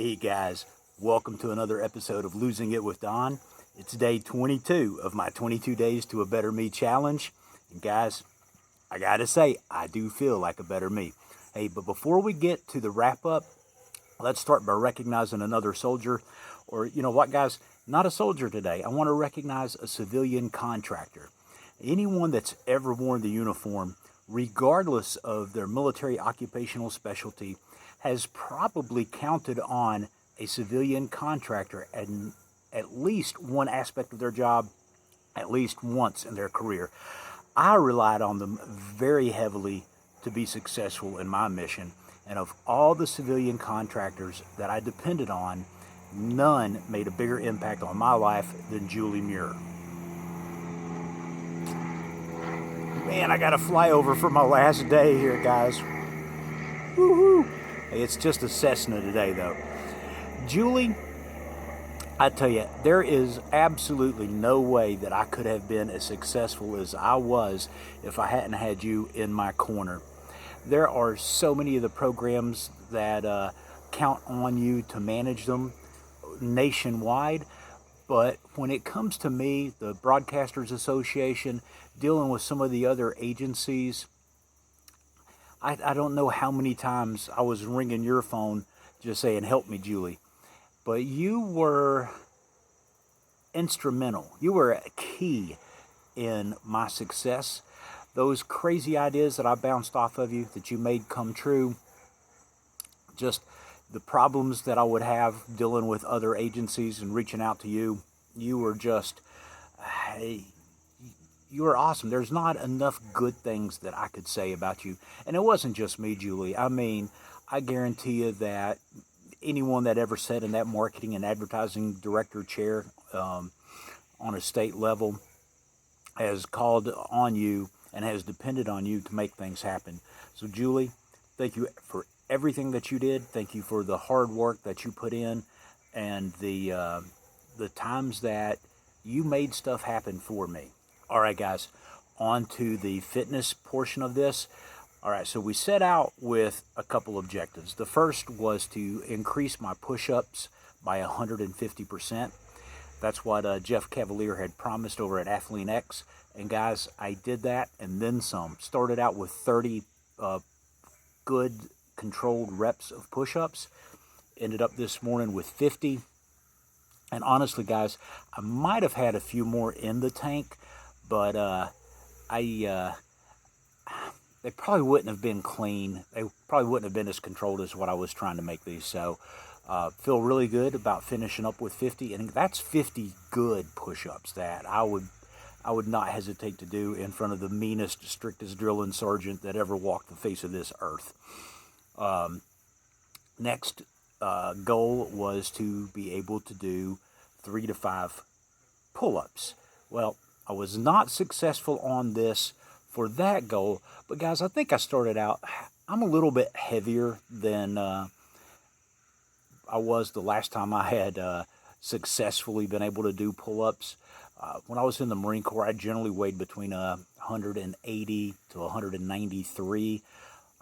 Hey guys, welcome to another episode of Losing It with Don. It's day 22 of my 22 Days to a Better Me challenge. And guys, I gotta say, I do feel like a better me. Hey, but before we get to the wrap up, let's start by recognizing another soldier. Or, you know what, guys? Not a soldier today. I want to recognize a civilian contractor. Anyone that's ever worn the uniform, regardless of their military occupational specialty, has probably counted on a civilian contractor and at least one aspect of their job at least once in their career. I relied on them very heavily to be successful in my mission, and of all the civilian contractors that I depended on, none made a bigger impact on my life than Julie Muir. Man, I got a flyover for my last day here, guys. Woohoo! Hey, it's just a Cessna today, though. Julie, I tell you, there is absolutely no way that I could have been as successful as I was if I hadn't had you in my corner. There are so many of the programs that count on you to manage them nationwide, but when it comes to me, the Broadcasters Association, dealing with some of the other agencies, I don't know how many times I was ringing your phone just saying, help me, Julie. But you were instrumental. You were a key in my success. Those crazy ideas that I bounced off of you that you made come true, just the problems that I would have dealing with other agencies and reaching out to you, you were just, you were awesome. There's not enough good things that I could say about you. And it wasn't just me, Julie. I mean, I guarantee you that anyone that ever sat in that marketing and advertising director chair on a state level has called on you and has depended on you to make things happen. So, Julie, thank you for everything that you did. Thank you for the hard work that you put in and the times that you made stuff happen for me. All right, guys, on to the fitness portion of this. All right, so we set out with a couple objectives. The first was to increase my push-ups by 150%. That's what Jeff Cavalier had promised over at Athlete X. And guys, I did that and then some. Started out with 30 good controlled reps of push-ups. Ended up this morning with 50. And honestly, guys, I might have had a few more in the tank, but they probably wouldn't have been clean. They probably wouldn't have been as controlled as what I was trying to make these. So feel really good about finishing up with 50. And that's 50 good push-ups that I would not hesitate to do in front of the meanest, strictest drilling sergeant that ever walked the face of this earth. Next goal was to be able to do 3 to 5 pull-ups. Well, I was not successful on this for that goal, but guys, I think I started out, I'm a little bit heavier than I was the last time I had successfully been able to do pull-ups. When I was in the Marine Corps, I generally weighed between 180 to 193.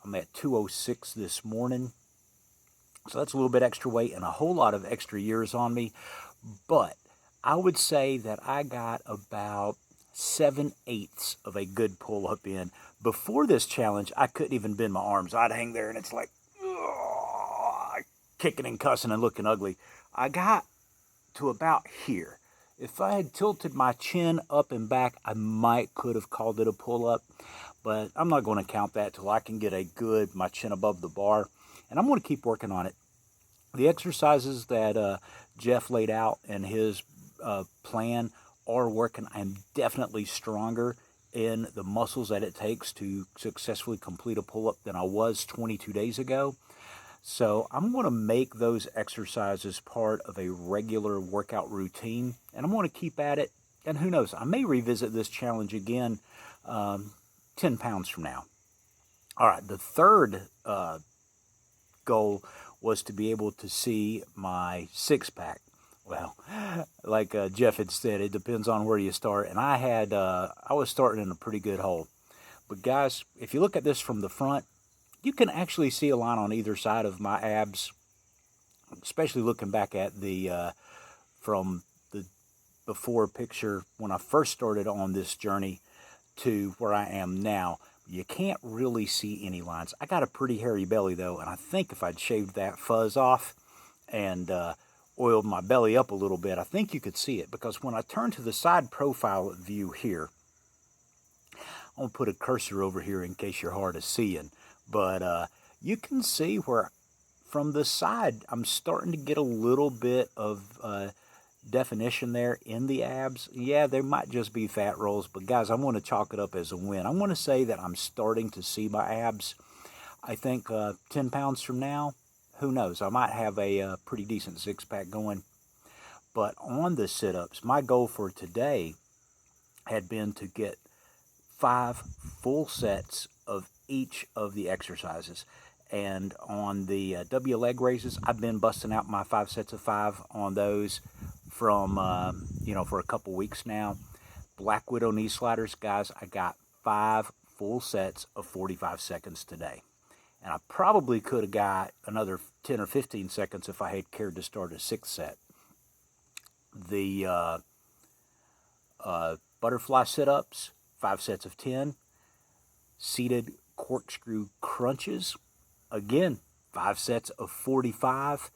I'm at 206 this morning. So that's a little bit extra weight and a whole lot of extra years on me. But I would say that I got about 7/8 of a good pull-up in. Before this challenge, I couldn't even bend my arms. I'd hang there and it's like, ugh, kicking and cussing and looking ugly. I got to about here. If I had tilted my chin up and back, I could have called it a pull-up. But I'm not going to count that till I can get my chin above the bar. And I'm going to keep working on it. The exercises that Jeff laid out in his plan are working. I'm definitely stronger in the muscles that it takes to successfully complete a pull-up than I was 22 days ago. So I'm going to make those exercises part of a regular workout routine, and I'm going to keep at it. And who knows, I may revisit this challenge again 10 pounds from now. All right, the third goal was to be able to see my six-pack. Well, like Jeff had said, it depends on where you start. And I was starting in a pretty good hole. But guys, if you look at this from the front, you can actually see a line on either side of my abs especially looking back at the from the before picture when I first started on this journey to where I am now. You can't really see any lines. I got a pretty hairy belly though, and I think if I'd shaved that fuzz off and oiled my belly up a little bit, I think you could see it, because when I turn to the side profile view here, I'm going to put a cursor over here in case you're hard of seeing, but you can see where from the side I'm starting to get a little bit of definition there in the abs. Yeah, there might just be fat rolls, but guys, I want to chalk it up as a win. I want to say that I'm starting to see my abs. I think 10 pounds from now, who knows, I might have a pretty decent six-pack going. But on the sit-ups, my goal for today had been to get 5 full sets of each of the exercises. And on the W leg raises, I've been busting out my 5 sets of 5 on those from, for a couple weeks now. Black Widow knee sliders, guys, I got 5 full sets of 45 seconds today. And I probably could have got another 10 or 15 seconds if I had cared to start a 6th set. The butterfly sit-ups, 5 sets of 10. Seated corkscrew crunches, again, 5 sets of 45.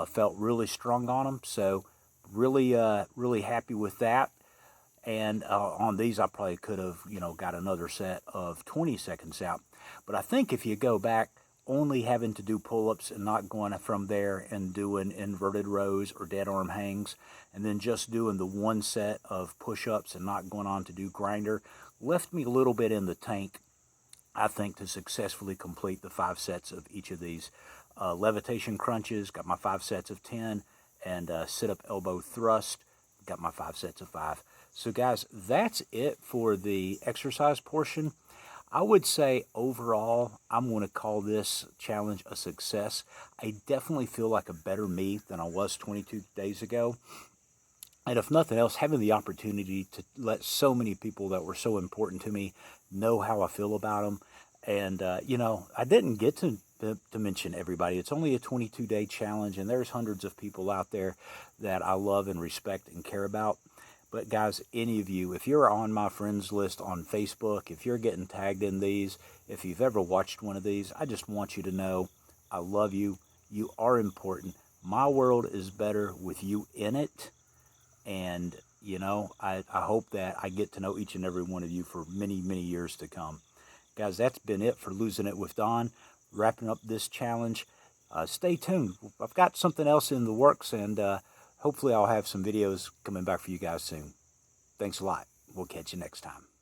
Felt really strong on them, so really happy with that. And on these, I probably could have, got another set of 20 seconds out. But I think if you go back, only having to do pull-ups and not going from there and doing inverted rows or dead arm hangs, and then just doing the 1 set of push-ups and not going on to do grinder, left me a little bit in the tank, I think, to successfully complete the 5 sets of each of these. Levitation crunches, got my 5 sets of 10, and sit-up elbow thrust, got my 5 sets of 5. So guys, that's it for the exercise portion. I would say overall, I'm going to call this challenge a success. I definitely feel like a better me than I was 22 days ago. And if nothing else, having the opportunity to let so many people that were so important to me know how I feel about them. And, I didn't get to mention everybody. It's only a 22-day challenge, and there's hundreds of people out there that I love and respect and care about. But guys, any of you, if you're on my friends list on Facebook, if you're getting tagged in these, if you've ever watched one of these, I just want you to know I love you. You are important. My world is better with you in it. And, I hope that I get to know each and every one of you for many, many years to come. Guys, that's been it for Losing It with Don. Wrapping up this challenge. Stay tuned. I've got something else in the works, and hopefully I'll have some videos coming back for you guys soon. Thanks a lot. We'll catch you next time.